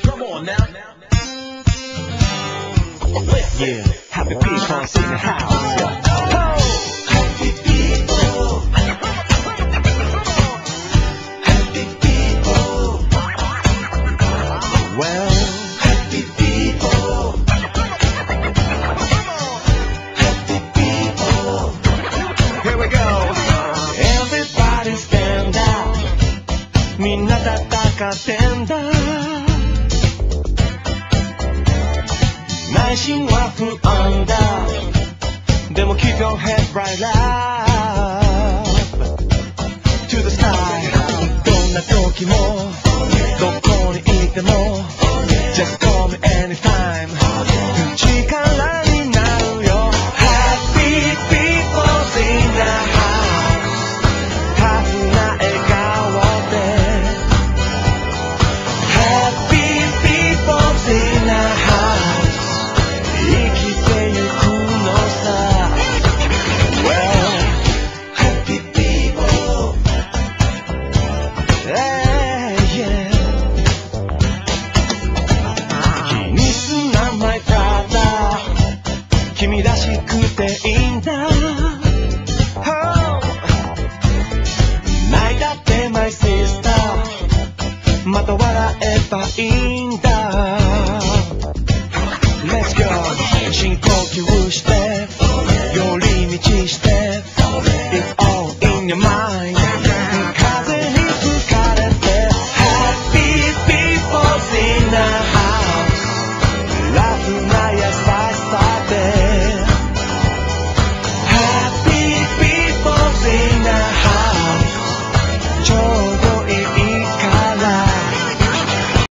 Come on now. Yeah, happy people in the house. Happy people. Happy people. Well, happy people. Happy people. Here we go. Everybody stand up. みんな戦ってんだ。内心は不安だ。でも keep your head right up to the sky。どんな時も